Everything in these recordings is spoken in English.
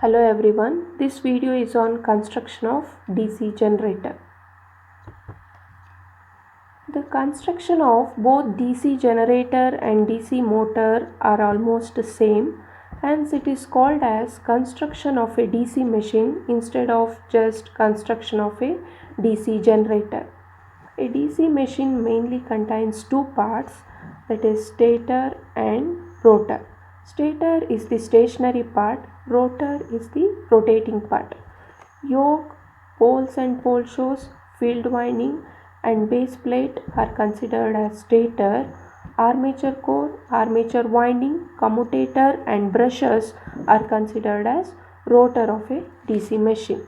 Hello everyone, this video is on construction of DC generator. The construction of both DC generator and DC motor are almost the same, hence it is called as construction of a DC machine instead of just construction of a DC generator. A DC machine mainly contains two parts, that is stator and rotor. Stator is the stationary part, rotor is the rotating part. Yoke, poles and pole shows, field winding and base plate are considered as stator. Armature core, armature winding, commutator and brushes are considered as rotor of a DC machine.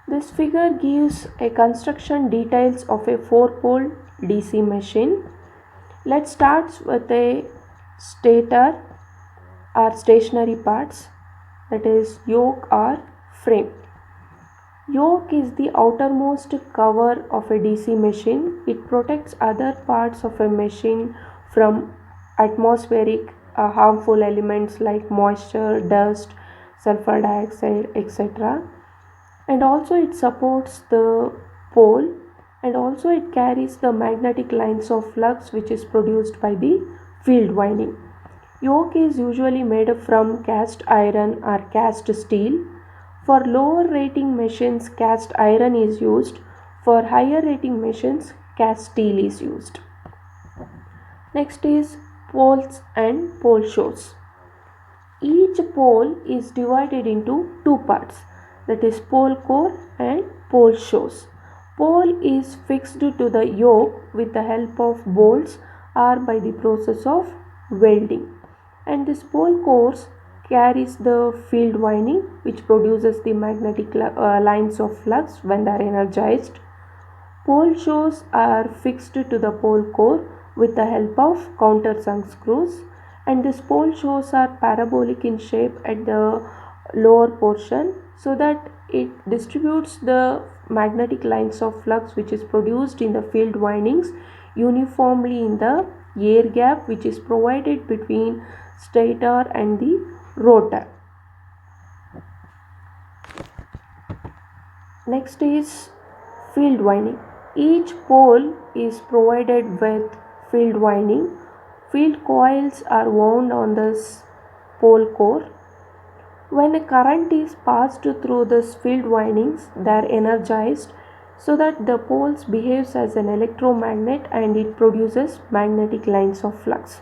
This figure gives a construction details of a 4-pole DC machine. Let's start with a stator or stationary parts, that is yoke or frame. Yoke is the outermost cover of a DC machine. It protects other parts of a machine from atmospheric harmful elements like moisture, dust, sulfur dioxide, etc. And also it supports the pole, and also it carries the magnetic lines of flux which is produced by the field winding. Yoke is usually made from cast iron or cast steel. For lower rating machines, cast iron is used. For higher rating machines, cast steel is used. Next is poles and pole shows. Each pole is divided into two parts, that is pole core and pole shows. Pole is fixed to the yoke with the help of bolts or by the process of welding, and this pole cores carries the field winding which produces the magnetic lines of flux when they are energized. Pole shows are fixed to the pole core with the help of countersunk screws, and these pole shows are parabolic in shape at the lower portion so that it distributes the magnetic lines of flux which is produced in the field windings uniformly in the air gap which is provided between stator and the rotor. Next is field winding. Each pole is provided with field winding. Field coils are wound on this pole core. When a current is passed through these field windings, they are energized so that the poles behaves as an electromagnet and it produces magnetic lines of flux.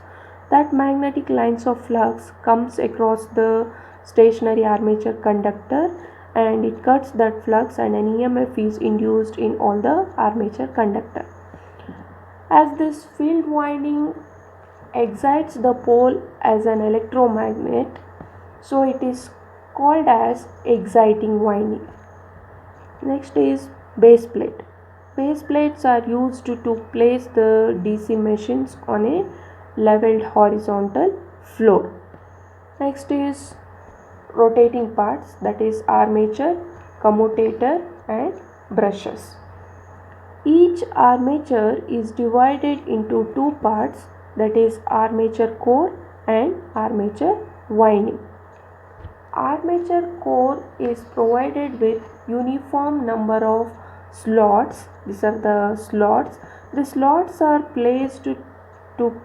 That magnetic lines of flux comes across the stationary armature conductor and it cuts that flux, and an EMF is induced in all the armature conductor. As this field winding excites the pole as an electromagnet, so it is called as exciting winding. Next is base plate. Base plates are used to place the DC machines on a leveled horizontal floor. Next is rotating parts, that is armature, commutator and brushes. Each armature is divided into two parts, that is armature core and armature winding. Armature core is provided with uniform number of slots. These are the slots. The slots are placed to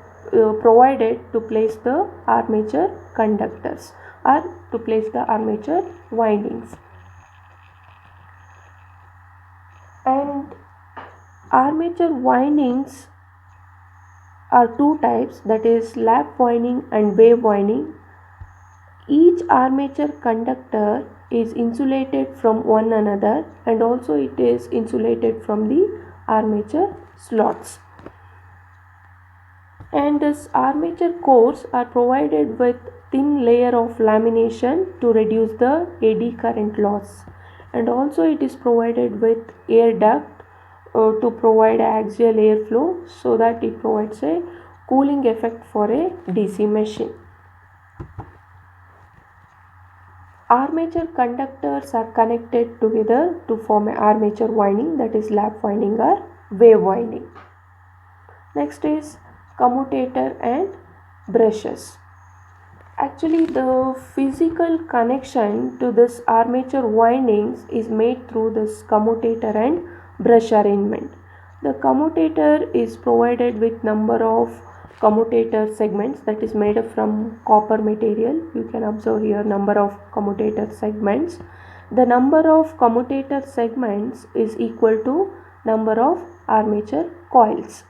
provided to place the armature conductors or to place the armature windings. And armature windings are two types, that is lap winding and wave winding. Each armature conductor is insulated from one another, and also it is insulated from the armature slots. And this armature cores are provided with thin layer of lamination to reduce the eddy current loss, and also it is provided with air duct to provide axial airflow so that it provides a cooling effect for a DC machine. Armature conductors are connected together to form an armature winding, that is lap winding or wave winding. Next is commutator and brushes. Actually, the physical connection to this armature windings is made through this commutator and brush arrangement. The commutator is provided with number of commutator segments, that is made up from copper material. You can observe here number of commutator segments. The number of commutator segments is equal to number of armature coils.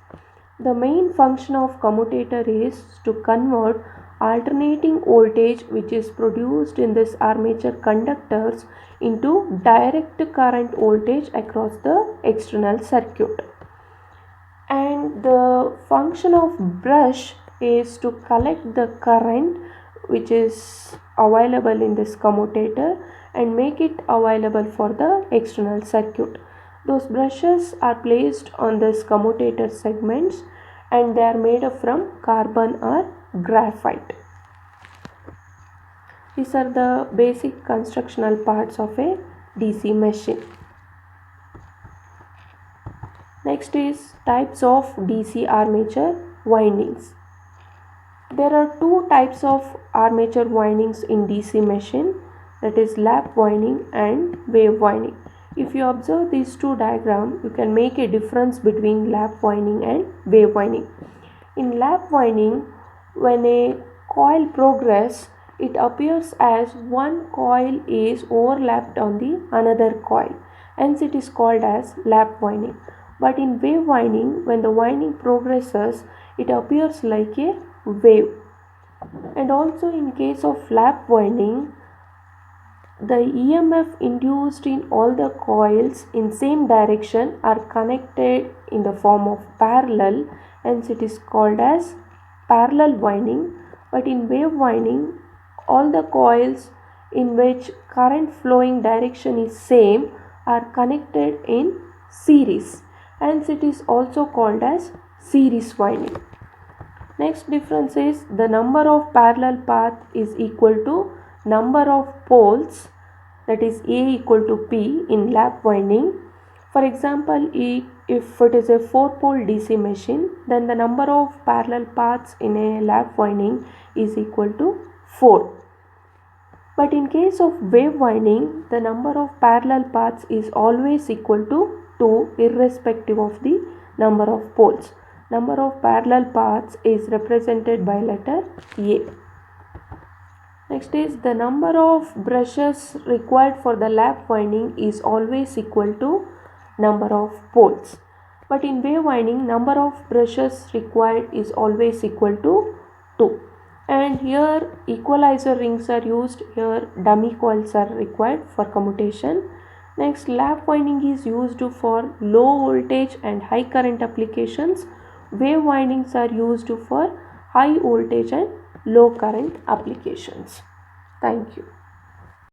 The main function of commutator is to convert alternating voltage which is produced in this armature conductors into direct current voltage across the external circuit. And the function of brush is to collect the current which is available in this commutator and make it available for the external circuit. Those brushes are placed on this commutator segments and they are made up from carbon or graphite. These are the basic constructional parts of a DC machine. Next is types of DC armature windings. There are two types of armature windings in DC machine, that is lap winding and wave winding. If you observe these two diagrams, you can make a difference between lap winding and wave winding. In lap winding, when a coil progresses, it appears as one coil is overlapped on the another coil, hence it is called as lap winding. But in wave winding, when the winding progresses, it appears like a wave. And also in case of lap winding, the EMF induced in all the coils in same direction are connected in the form of parallel, hence it is called as parallel winding. But in wave winding, all the coils in which current flowing direction is same are connected in series, hence it is also called as series winding. Next difference is the number of parallel path is equal to number of poles, that is A equal to P in lap winding. For example, if it is a 4-pole DC machine, then the number of parallel paths in a lap winding is equal to 4. But in case of wave winding, the number of parallel paths is always equal to 2 irrespective of the number of poles. Number of parallel paths is represented by letter A. Next is the number of brushes required for the lap winding is always equal to number of poles. But in wave winding, number of brushes required is always equal to 2. And here equalizer rings are used, here dummy coils are required for commutation. Next, lap winding is used for low voltage and high current applications. Wave windings are used for high voltage and low current applications. Thank you.